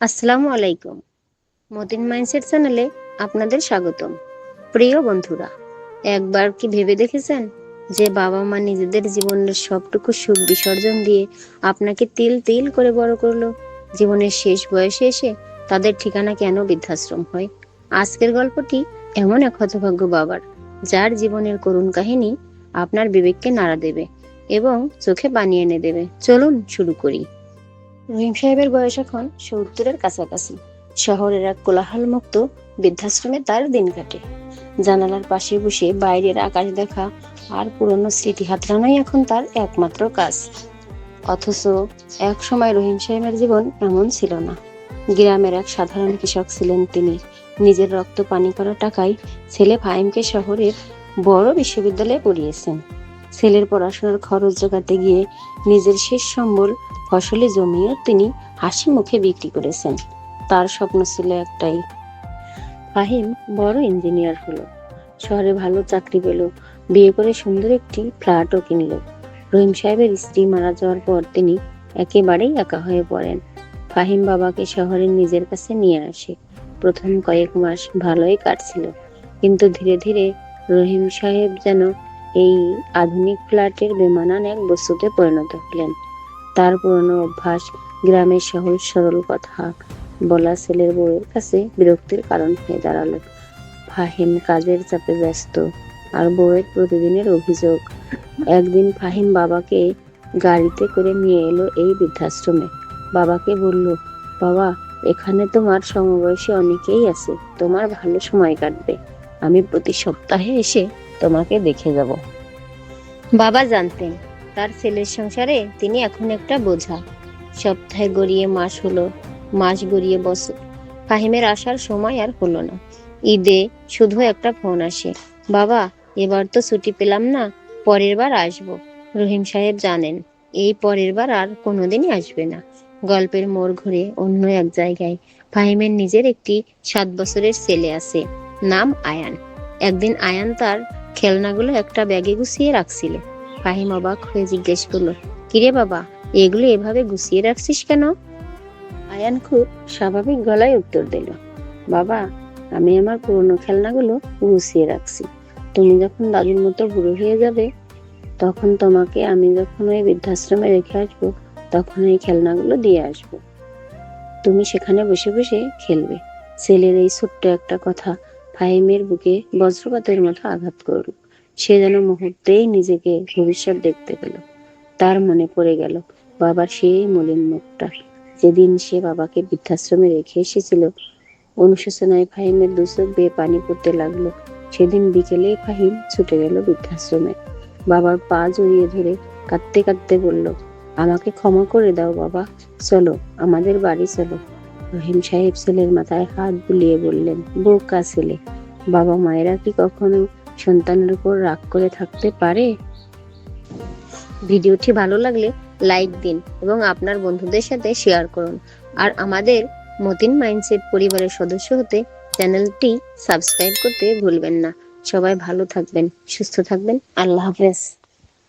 আসসালামু আলাইকুম। মতিন মাইন্ডসেট চ্যানেলে আপনাদের স্বাগতম। প্রিয় বন্ধুরা, একবার কি ভেবে দেখেছেন যে বাবা মা নিজেদের জীবনের সবটুকু সুখ বিসর্জন দিয়ে আপনাকে তিল তিল করে বড় করলো, জীবনের শেষ বয়সে এসে তাদের ঠিকানা কেন বৃদ্ধাশ্রম হয়? আজকের গল্পটি এমন এক হতভাগ্য বাবার, যার জীবনের করুণ কাহিনী আপনার বিবেককে নাড়া দেবে এবং চোখে পানি এনে দেবে। চলুন শুরু করি। রহিম সাহেবের বয়স এখন 70-এর কাছাকাছি। শহরের এক কোলাহলমুক্ত বৃদ্ধাশ্রমে তার দিন কাটে। জানালার পাশে বসে বাইরের আকাশ দেখা আর পুরনো স্মৃতি হাতড়ানোই এখন তার একমাত্র কাজ। অথচ এক সময় রহিম সাহেবের জীবন এমন ছিল না। গ্রামের এক সাধারণ কৃষক ছিলেন তিনি। নিজের রক্ত পানি করা টাকায় ছেলে ফাহিমকে শহরের বড় বিশ্ববিদ্যালয়ে পড়িয়েছেন। ছেলের পড়াশোনার খরচ জোগাতে গিয়ে নিজের শেষ সম্বল ফসলি জমিও তিনি হাসি মুখে বিক্রি করেছেন। তার স্বপ্ন ছিল একটাই, ফাহিম বড় ইঞ্জিনিয়ার হলো, শহরে ভালো চাকরি পেল, বিয়ে করে সুন্দর একটি ফ্ল্যাটও কিনল। রহিম সাহেবের স্ত্রী মারা যাওয়ার পর তিনি একেবারেই একা হয়ে পড়েন। ফাহিম বাবাকে শহরে নিজের কাছে নিয়ে আসে। প্রথম কয়েক মাস ভালোই কাটছিল, কিন্তু ধীরে ধীরে রহিম সাহেব যেন এই আধুনিক ফ্ল্যাটের বেমানান এক বস্তুতে পরিণত হলেন। তার পুরনো অভ্যাস, গ্রামের সহজ সরল কথা বলা ছেলের বউয়ের কাছে বিরক্তির কারণ হয়ে দাঁড়ালো। ফাহিম কাজের চাপে ব্যস্ত, আর বউয়ের প্রতিদিনের অভিযোগ। একদিন ফাহিম বাবাকে গাড়িতে করে নিয়ে এলো এই বৃদ্ধাশ্রমে। বাবাকে বলল, বাবা, এখানে তোমার সমবয়সী অনেকেই আছে, তোমার ভালো সময় কাটবে, আমি প্রতি সপ্তাহে এসে তোমাকে দেখে যাব। বাবা জানতেন তার ছেলের সংসারে তিনি এখন একটা বোঝা। সপ্তাহে গড়িয়ে মাস হলো, মাস গড়িয়ে বছর। ফাহিমের আসার সময় আর হলো না। ঈদে শুধু একটা ফোন আসে, বাবা এবার তো ছুটি পেলাম না, পরের বার আসবো। রহিম সাহেব জানেন এই পরের বার আর কোনোদিনই আসবে না। গল্পের মোড় ঘুরে অন্য এক জায়গায়। ফাহিমের নিজের একটি 7 বছরের ছেলে আছে, নাম আয়ান। একদিন আয়ান তার খেলনাগুলো একটা ব্যাগে গুছিয়ে রাখছিল। ফাহিম অবাক হয়ে জিজ্ঞেস করলো, কিরে বাবা, এগুলো এভাবে গুছিয়ে রাখছিস কেন? আয়ান খুব স্বাভাবিক গলায় উত্তর দিল, বাবা, আমি আমার পুরনো খেলনাগুলো গুছিয়ে রাখছি। তুমি যখন দাদুর মতো বুড়ো হয়ে যাবে, তখন তোমাকে আমি যখন ওই বৃদ্ধাশ্রমে রেখে আসবো, তখন এই খেলনাগুলো দিয়ে আসবো। তুমি সেখানে বসে বসে খেলবে। ছেলের এই ছোট্ট একটা কথা ফাহিমের বুকে বজ্রপাতের মতো আঘাত করল। সে যেন মুহূর্তেই নিজেকে ভবিষ্যৎ দেখতে পেল। তার মনে পড়ে গেল বাবার সেই মলিন মুখটা, যেদিন সে বাবাকে বৃদ্ধাশ্রমে রেখে এসেছিল। অনুশোচনায় ফাহিমের দু চোখ বেয়ে পানি পড়তে লাগলো। সেদিন বিকেলে ফাহিম ছুটে গেল বৃদ্ধাশ্রমে। বাবার পা জড়িয়ে ধরে কাঁদতে কাঁদতে বলল, আমাকে ক্ষমা করে দাও বাবা, চলো আমাদের বাড়ি চলো। রহিম সাহেব ছেলের মাথায় হাত বুলিয়ে বললেন, বোকা ছেলে, বাবা মায়েরা কি কখনো সন্তানের উপর রাগ করে থাকতে পারে? ভিডিওটি ভালো লাগলে লাইক দিন এবং আপনার বন্ধুদের সাথে শেয়ার করুন। আর আমাদের মতিন মাইন্ডসেট পরিবারের সদস্য হতে চ্যানেলটি সাবস্ক্রাইব করতে ভুলবেন না। সবাই ভালো থাকবেন, সুস্থ থাকবেন। আল্লাহ হাফেজ।